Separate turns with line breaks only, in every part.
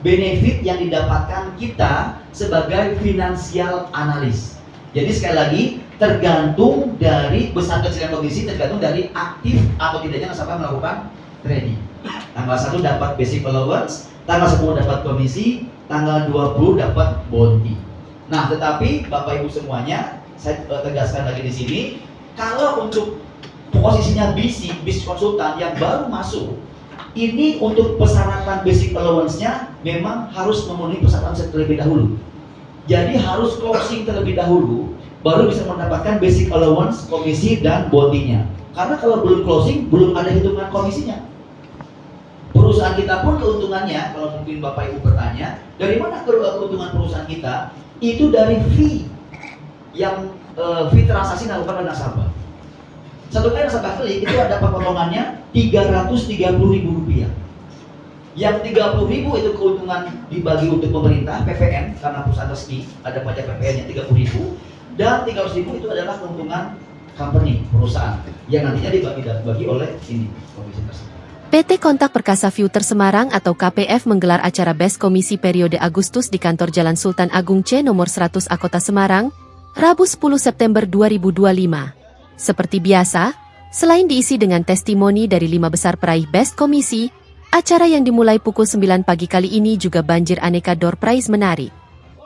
benefit yang didapatkan kita sebagai financial analis. Jadi sekali lagi, tergantung dari besar kecilnya kondisi, tergantung dari aktif atau tidaknya nasabah melakukan trading. Tanggal 1 dapat basic allowance, tanggal 10 dapat komisi, tanggal 20 dapat bounty. Nah, tetapi Bapak Ibu semuanya, saya tegaskan lagi di sini, kalau untuk posisinya BC, bis konsultan yang baru masuk, ini untuk persyaratan basic allowance-nya memang harus memenuhi persyaratan terlebih dahulu. Jadi harus closing terlebih dahulu, baru bisa mendapatkan basic allowance, komisi, dan bounty-nya. Karena kalau belum closing, belum ada hitungan komisinya. Perusahaan kita pun keuntungannya, kalau mungkin Bapak Ibu bertanya, dari mana keuntungan perusahaan kita? Itu dari fee yang fee transaksi dilakukan oleh nasabah. Satu kali nasabah klik itu ada potongannya Rp330.000. Yang 30.000 itu keuntungan dibagi untuk pemerintah PPN karena perusahaan resmi ada pajak PPN-nya 30.000, dan 300.000 itu adalah keuntungan company perusahaan yang nantinya dibagi oleh ini komisi tersebut.
PT Kontak Perkasa Future Semarang atau KPF menggelar acara BES Komisi periode Agustus di kantor Jalan Sultan Agung C nomor 100 A Kota Semarang, Rabu 10 September 2025. Seperti biasa, selain diisi dengan testimoni dari 5 besar peraih BES Komisi, acara yang dimulai pukul 9 pagi kali ini juga banjir aneka door prize menarik.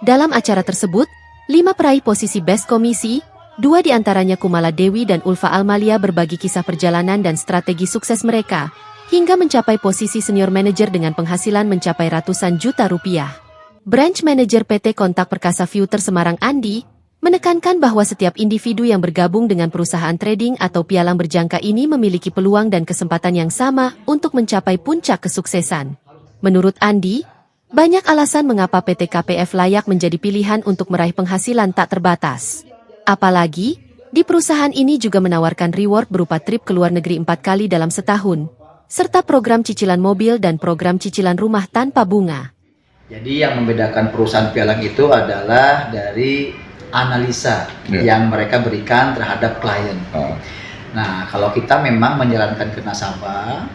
Dalam acara tersebut, 5 peraih posisi BES Komisi, 2 diantaranya Kumala Dewi dan Ulfa Almalia berbagi kisah perjalanan dan strategi sukses mereka, hingga mencapai posisi senior manager dengan penghasilan mencapai ratusan juta rupiah. Branch Manager PT Kontak Perkasa Future Semarang Andi, menekankan bahwa setiap individu yang bergabung dengan perusahaan trading atau pialang berjangka ini memiliki peluang dan kesempatan yang sama untuk mencapai puncak kesuksesan. Menurut Andi, banyak alasan mengapa PT KPF layak menjadi pilihan untuk meraih penghasilan tak terbatas. Apalagi, di perusahaan ini juga menawarkan reward berupa trip ke luar negeri 4 kali dalam setahun, serta program cicilan mobil dan program cicilan rumah tanpa bunga.
Jadi yang membedakan perusahaan pialang itu adalah dari analisa yang mereka berikan terhadap klien. Nah, kalau kita memang menjalankan ke nasabah,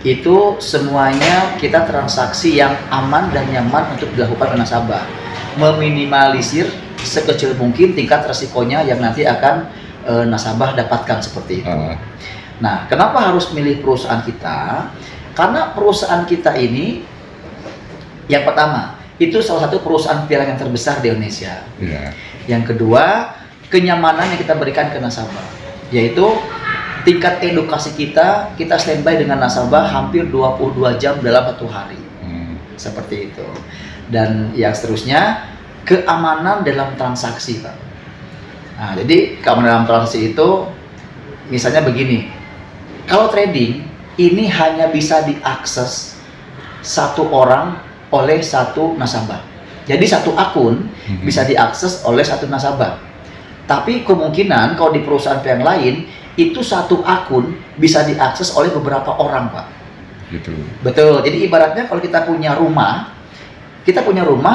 itu semuanya kita transaksi yang aman dan nyaman untuk dilakukan oleh nasabah. Meminimalisir sekecil mungkin tingkat resikonya yang nanti akan nasabah dapatkan seperti itu. Nah, kenapa harus milih perusahaan kita? Karena perusahaan kita ini, yang pertama, itu salah satu perusahaan pialang yang terbesar di Indonesia. Yang kedua, kenyamanan yang kita berikan ke nasabah, yaitu tingkat edukasi kita standby dengan nasabah hampir 22 jam dalam 1 hari. Seperti itu. Dan yang seterusnya, keamanan dalam transaksi, Pak. Nah, jadi keamanan dalam transaksi itu, misalnya begini, kalau trading, ini hanya bisa diakses satu orang oleh satu nasabah. Jadi satu akun bisa diakses oleh satu nasabah. Tapi kemungkinan kalau di perusahaan yang lain, itu satu akun bisa diakses oleh beberapa orang, Pak.
Gitu.
Betul. Jadi ibaratnya kalau kita punya rumah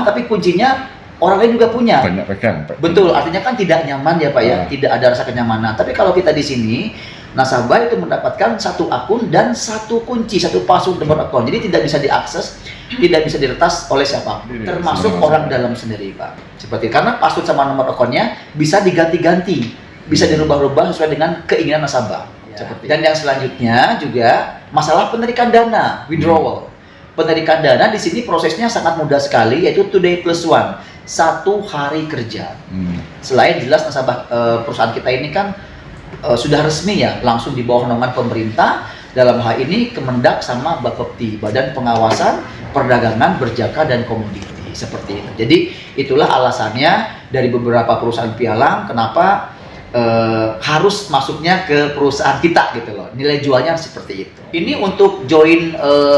tapi kuncinya orang lain juga punya.
Banyak pegang.
Betul. Artinya kan tidak nyaman ya, Pak ya. Tidak ada rasa kenyamanan. Tapi kalau kita di sini, nasabah itu mendapatkan satu akun dan satu kunci, satu password nomor akun. Jadi tidak bisa diakses, tidak bisa diretas oleh siapapun, termasuk orang dalam sendiri, Pak. Seperti karena password sama nomor akunnya bisa diganti-ganti, bisa dirubah-rubah sesuai dengan keinginan nasabah. Seperti. Dan yang selanjutnya juga masalah penarikan dana, withdrawal. Penarikan dana di sini prosesnya sangat mudah sekali, yaitu today plus one, 1 hari kerja. Selain jelas nasabah perusahaan kita ini kan sudah resmi ya, langsung di bawah naungan pemerintah, dalam hal ini Kemendak sama Bapepti, Badan Pengawasan Perdagangan Berjangka dan Komoditi, seperti itu. Jadi itulah alasannya dari beberapa perusahaan pialang kenapa harus masuknya ke perusahaan kita gitu loh. Nilai jualnya seperti itu. Ini untuk join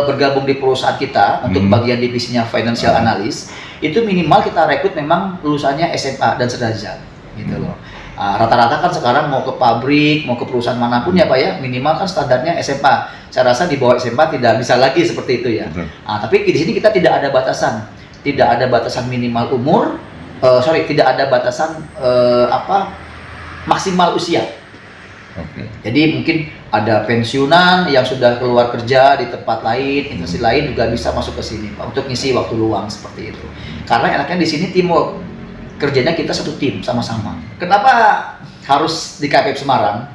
bergabung di perusahaan kita untuk bagian divisinya financial analyst, itu minimal kita rekrut memang lulusannya SMA dan sederajat gitu loh. Rata-rata kan sekarang mau ke pabrik, mau ke perusahaan manapun ya Pak ya, minimal kan standarnya SMA. Saya rasa di bawah SMA tidak bisa lagi seperti itu ya. Tapi di sini kita tidak ada batasan minimal umur, tidak ada batasan maksimal usia. Oke. Jadi mungkin ada pensiunan yang sudah keluar kerja di tempat lain, instansi lain juga bisa masuk ke sini Pak untuk ngisi waktu luang seperti itu. Karena enaknya di sini teamwork, kerjanya kita satu tim sama-sama. Kenapa harus di KPF Semarang?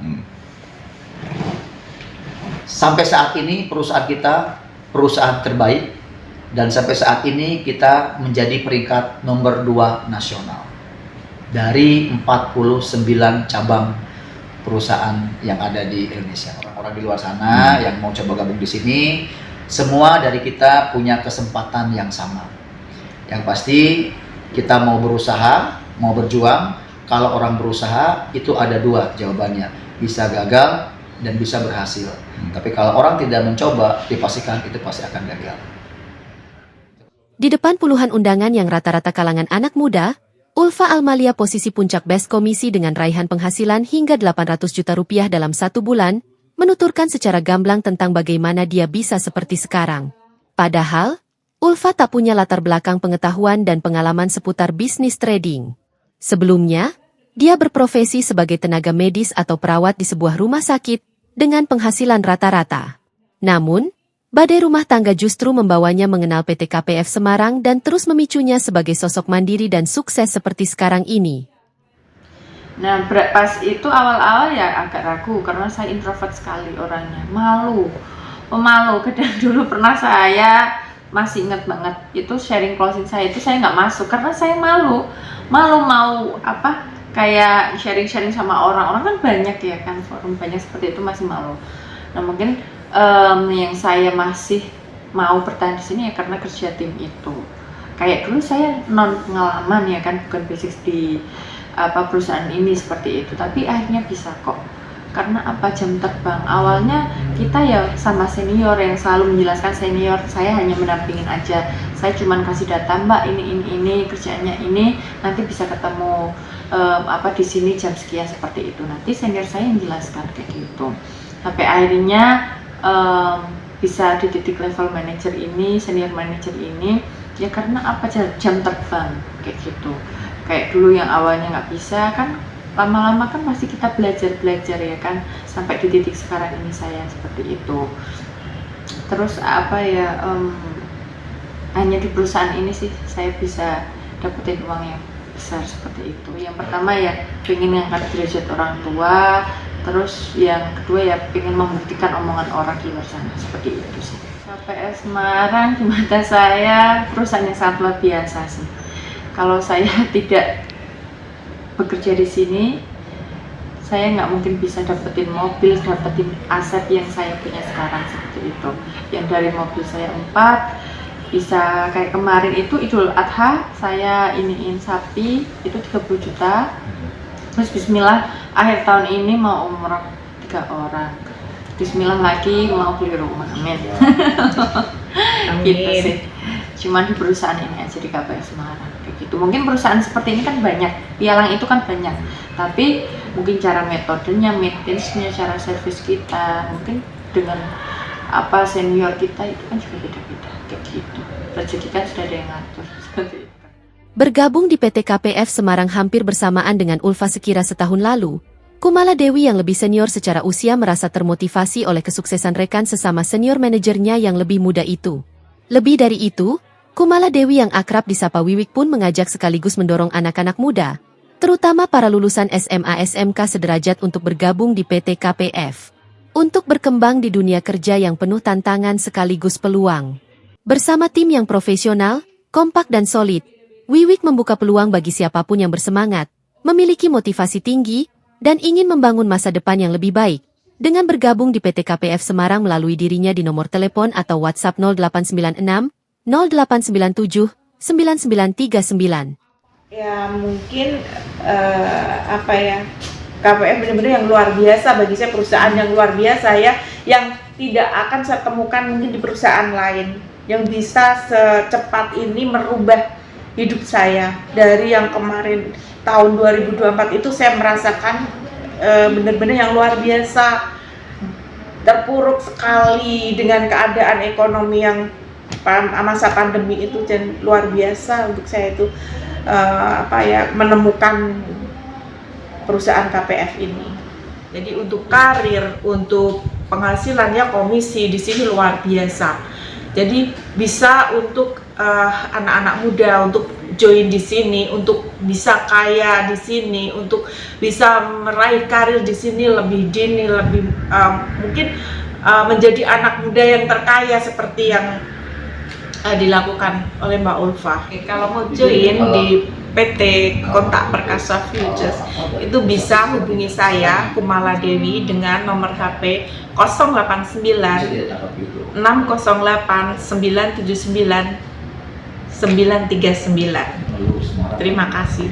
Sampai saat ini perusahaan kita perusahaan terbaik dan sampai saat ini kita menjadi peringkat nomor 2 nasional dari 49 cabang perusahaan yang ada di Indonesia. Orang-orang di luar sana yang mau coba gabung di sini, semua dari kita punya kesempatan yang sama. Yang pasti kita mau berusaha, mau berjuang. Kalau orang berusaha itu ada 2 jawabannya, bisa gagal dan bisa berhasil. Tapi kalau orang tidak mencoba, dipastikan itu pasti akan gagal.
Di depan puluhan undangan yang rata-rata kalangan anak muda, Ulfa Almalia posisi puncak Best Komisi dengan raihan penghasilan hingga 800 juta rupiah dalam 1 bulan, menuturkan secara gamblang tentang bagaimana dia bisa seperti sekarang. Padahal, Ulfa tak punya latar belakang pengetahuan dan pengalaman seputar bisnis trading. Sebelumnya, dia berprofesi sebagai tenaga medis atau perawat di sebuah rumah sakit dengan penghasilan rata-rata. Namun, badai rumah tangga justru membawanya mengenal PT KPF Semarang dan terus memicunya sebagai sosok mandiri dan sukses seperti sekarang ini.
Nah, pas itu awal-awal ya agak ragu karena saya introvert sekali orangnya, pemalu. Kadang dulu pernah saya masih ingat banget itu sharing closing saya itu saya nggak masuk karena saya malu mau kayak sharing sama orang kan banyak ya kan, forum banyak seperti itu, masih malu. Nah mungkin yang saya masih mau bertahan di sini ya karena kerja tim itu. Kayak dulu saya non pengalaman ya kan, bukan basic di perusahaan ini seperti itu, tapi akhirnya bisa kok. Karena jam terbang awalnya kita ya sama senior yang selalu menjelaskan, senior saya hanya mendampingin aja, saya cuman kasih data, mbak ini kerjaannya ini, nanti bisa ketemu di sini jam sekian seperti itu, nanti senior saya yang jelaskan kayak gitu. Sampai akhirnya bisa di titik level manager ini, senior manager ini, ya karena jam terbang kayak gitu. Kayak dulu yang awalnya nggak bisa kan, lama-lama kan pasti kita belajar ya kan, sampai di titik sekarang ini saya seperti itu. Terus hanya di perusahaan ini sih saya bisa dapetin uang yang besar seperti itu. Yang pertama ya pengen ngangkat derajat orang tua, terus yang kedua ya pengen membuktikan omongan orang di luar sana, seperti itu sih. KPF Semarang di mata saya perusahaan yang sangat luar biasa sih. Kalau saya tidak bekerja di sini, saya nggak mungkin bisa dapetin mobil, dapetin aset yang saya punya sekarang seperti itu. Yang dari mobil saya 4, bisa kayak kemarin itu Idul Adha saya iniin sapi itu 30 juta. Terus bismillah akhir tahun ini mau umroh 3 orang. Bismillah lagi mau beli rumah. Amin. Gitu sih. Cuman di perusahaan ini aja di KPF Semarang kayak gitu. Mungkin perusahaan seperti ini kan banyak, pialang itu kan banyak. Tapi mungkin cara metodenya, maintenance-nya, cara servis kita, mungkin dengan senior kita itu kan juga beda-beda kayak gitu. Rezeki kan sudah ada yang ngatur seperti itu.
Bergabung di PT KPF Semarang hampir bersamaan dengan Ulfa sekira setahun lalu, Kumala Dewi yang lebih senior secara usia merasa termotivasi oleh kesuksesan rekan sesama senior manajernya yang lebih muda itu. Lebih dari itu, Kumala Dewi yang akrab disapa Wiwik pun mengajak sekaligus mendorong anak-anak muda, terutama para lulusan SMA SMK sederajat untuk bergabung di PT KPF, untuk berkembang di dunia kerja yang penuh tantangan sekaligus peluang. Bersama tim yang profesional, kompak dan solid, Wiwik membuka peluang bagi siapapun yang bersemangat, memiliki motivasi tinggi, dan ingin membangun masa depan yang lebih baik, dengan bergabung di PT KPF Semarang melalui dirinya di nomor telepon atau WhatsApp 0896 0897 9939.
Ya mungkin KPF benar-benar yang luar biasa bagi saya, perusahaan yang luar biasa ya, yang tidak akan saya temukan mungkin di perusahaan lain yang bisa secepat ini merubah hidup saya. Dari yang kemarin tahun 2024 itu saya merasakan benar-benar yang luar biasa, terpuruk sekali dengan keadaan ekonomi yang masa pandemi itu, dan luar biasa untuk saya itu menemukan perusahaan KPF ini. Jadi untuk karir, untuk penghasilannya komisi di sini luar biasa. Jadi bisa untuk anak-anak muda untuk join di sini, untuk bisa kaya di sini, untuk bisa meraih karir di sini lebih dini, lebih mungkin menjadi anak muda yang terkaya seperti yang dilakukan oleh Mbak Ulfa. Oke, kalau mau join di PT Kontak Perkasa Futures itu bisa hubungi saya Kumala Dewi dengan nomor HP 089 608 979 939. Terima kasih.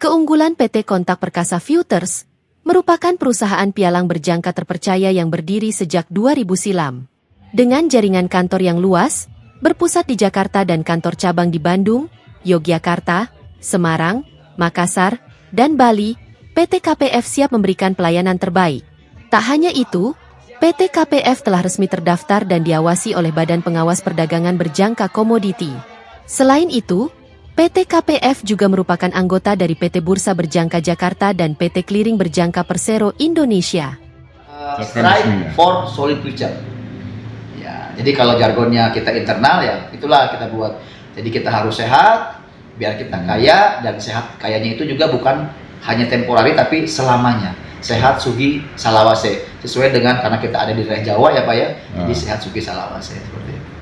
Keunggulan PT Kontak Perkasa Futures merupakan perusahaan pialang berjangka terpercaya yang berdiri sejak 2000 silam. Dengan jaringan kantor yang luas, berpusat di Jakarta dan kantor cabang di Bandung, Yogyakarta, Semarang, Makassar, dan Bali, PT KPF siap memberikan pelayanan terbaik. Tak hanya itu, PT KPF telah resmi terdaftar dan diawasi oleh Badan Pengawas Perdagangan Berjangka Komoditi. Selain itu, PT KPF juga merupakan anggota dari PT Bursa Berjangka Jakarta dan PT Clearing Berjangka Persero Indonesia.
Strive for solid future. Ya, jadi kalau jargonnya kita internal ya itulah kita buat. Jadi kita harus sehat, biar kita kaya, dan sehat kayanya itu juga bukan hanya temporari tapi selamanya. Sehat Sugi Salawase, sesuai dengan karena kita ada di daerah Jawa ya Pak ya, jadi sehat Sugi Salawase.